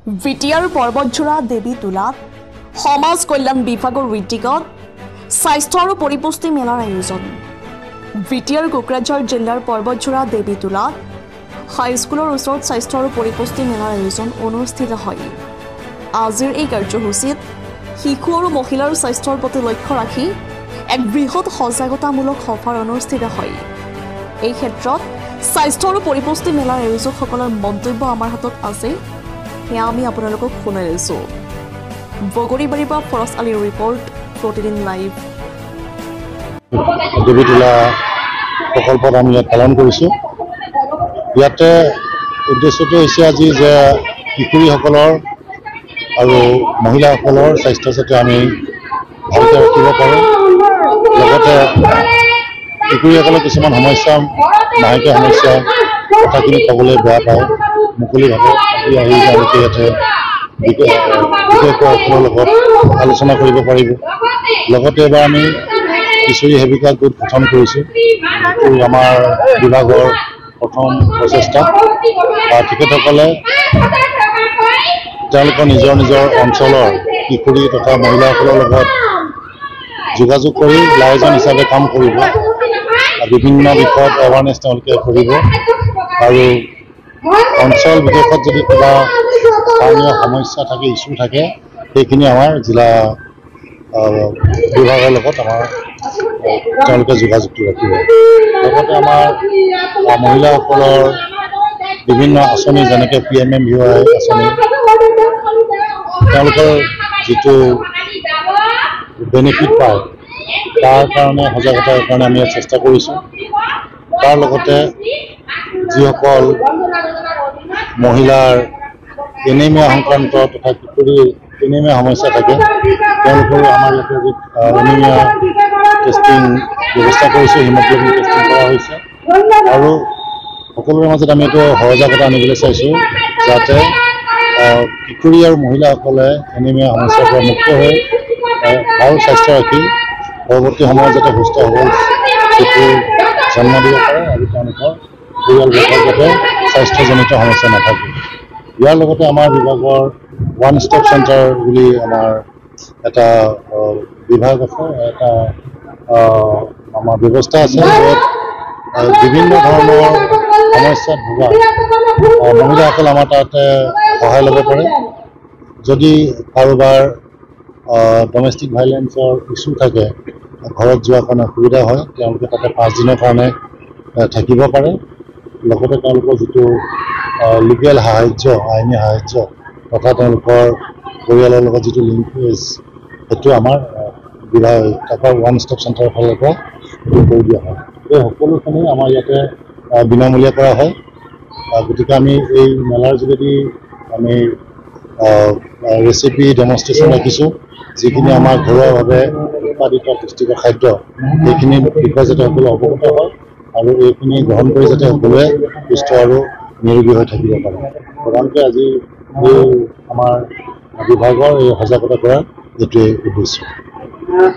ভিটিয়াৰ পৰ্বতজোৰা দেৱী তোলাত সমাজ কল্যাণ বিভাগৰ ঋতিকত স্বাস্থ্য আৰু পৰিপুষ্টি মেলাৰ আয়োজন। ভিটিয়াৰ কোকৰাঝাৰ জিলাৰ পৰ্বতজোৰা দেৱী তোলাত হাইস্কুলৰ ওচৰত স্বাস্থ্য আৰু পৰিপুষ্টি মেলাৰ আয়োজন অনুষ্ঠিত হয়। আজিৰ এই কাৰ্যসূচীত শিশু আৰু মহিলাৰ স্বাস্থ্যৰ প্ৰতি লক্ষ্য ৰাখি এক বৃহৎ সজাগতামূলক সভাৰ অনুষ্ঠিত হয়। এই ক্ষেত্ৰত স্বাস্থ্য আৰু পৰিপুষ্টি মেলাৰ আয়োজকসকলৰ মন্তব্য আমাৰ হাতত আছে, সেয়া আমি আপোনালোকক শুনাই আছোঁ। বগৰীবাৰীৰ পৰা ফৰজ আলীৰ ৰিপৰ্ট, প্ৰতিদিন লাইভ। দেৱী তোলা প্ৰকল্পত আমি ইয়াত পালন কৰিছোঁ। ইয়াতে উদ্দেশ্যটো হৈছে আজি যে কিশোৰীসকলৰ আৰু মহিলাসকলৰ স্বাস্থ্য যাতে আমি ভালকৈ ৰাখিব পাৰোঁ, লগতে কিশোৰীসকলৰ কিছুমান সমস্যা, মাহেকীয়া সমস্যা কথাখিনি ক'বলৈ বেয়া পায়, মুকলিভাৱে আজি আহি তেওঁলোকে ইয়াতে বিশেষজ্ঞসকলৰ লগত আলোচনা কৰিব পাৰিব। লগতে এবাৰ আমি কিশোৰী সেৱিকা গোট গঠন কৰিছোঁ। এইটো আমাৰ বিভাগৰ প্ৰথম প্ৰচেষ্টা। তেখেতসকলে তেওঁলোকৰ নিজৰ নিজৰ অঞ্চলৰ কিশোৰী তথা মহিলাসকলৰ লগত যোগাযোগ কৰি লাইজন হিচাপে কাম কৰিব। বিভিন্ন বিষয়ত এৱাৰনেছ তেওঁলোকে কৰিব আৰু অঞ্চল বিশেষত যদি কিবা স্থানীয় সমস্যা থাকে, ইছ্যু থাকে, সেইখিনি আমাৰ জিলা বিভাগৰ লগত তেওঁলোকে যোগাযোগটো ৰাখিব। লগতে আমাৰ মহিলাসকলৰ বিভিন্ন আঁচনি যেনেকৈ PMMVY আঁচনি, তেওঁলোকৰ যিটো বেনিফিট পায় তাৰ কাৰণে সজাগতাৰ কাৰণে আমি চেষ্টা কৰিছোঁ। তাৰ লগতে যিসকল মহিলাৰ এনিমিয়া সংক্ৰান্ত তথা কিশোৰীৰ এনিমিয়া সমস্যা থাকে, তেওঁলোকৰো আমাৰ ইয়াতে এনিমিয়া টেষ্টিং ব্যৱস্থা কৰিছোঁ, হিমগ্ল'বিন টেষ্টিং কৰা হৈছে আৰু সকলোৰে মাজত আমি এইটো সজাগতা আনিবলৈ চাইছোঁ যাতে কিশোৰী আৰু মহিলাসকলে এনিমিয়া সমস্যাৰ পৰা মুক্ত হৈ ভাল স্বাস্থ্য ৰাখি পৰৱৰ্তী সময়ত যাতে সুস্থ সবল শিশু জন্ম দিব পাৰে আৰু তেওঁলোকৰ পৰিয়ালবৰ্গৰ যাতে স্বাস্থ্যজনিত সমস্যা নাথাকে। ইয়াৰ লগতে আমাৰ বিভাগৰ ওৱান ষ্টপ চেণ্টাৰ বুলি আমাৰ এটা বিভাগ আছে, এটা আমাৰ ব্যৱস্থা আছে, য'ত বিভিন্ন ধৰণৰ সমস্যাত ভোগা মহিলাসকলে আমাৰ তাতে সহায় ল'ব পাৰে। যদি কাৰোবাৰ ডমেষ্টিক ভাইলেঞ্চৰ ইছ্যু থাকে, ঘৰত যোৱাৰ কাৰণে অসুবিধা হয়, তেওঁলোকে তাতে 5 দিনৰ কাৰণে থাকিব পাৰে। লগতে তেওঁলোকৰ যিটো লিগেল সাহায্য, আইনী সাহায্য তথা তেওঁলোকৰ পৰিয়ালৰ লগত যিটো লিংকেজ, সেইটো আমাৰ বিভাগ তাৰপৰা ওৱান ষ্টপ চেণ্টাৰৰ ফালৰ পৰা সেইটো কৰি দিয়া হয়। এই সকলোখিনি আমাৰ ইয়াতে বিনামূলীয়া কৰা হয়। গতিকে আমি এই মেলাৰ যোগেদি আমি ৰেচিপি ডেমনষ্ট্ৰেশ্যন ৰাখিছোঁ, যিখিনি আমাৰ ঘৰুৱাভাৱে উৎপাদিত পুষ্টিকৰ খাদ্য, সেইখিনিৰ বিষয়ে যাতে সকলোৱে অৱগত হয় আৰু এইখিনি গ্ৰহণ কৰি যাতে সকলোৱে সুস্থ আৰু নিৰোগী হৈ থাকিব পাৰে। প্ৰধানকৈ আজি এই আমাৰ বিভাগৰ এই সজাগতা কৰাৰ এইটোৱেই উদ্দেশ্য।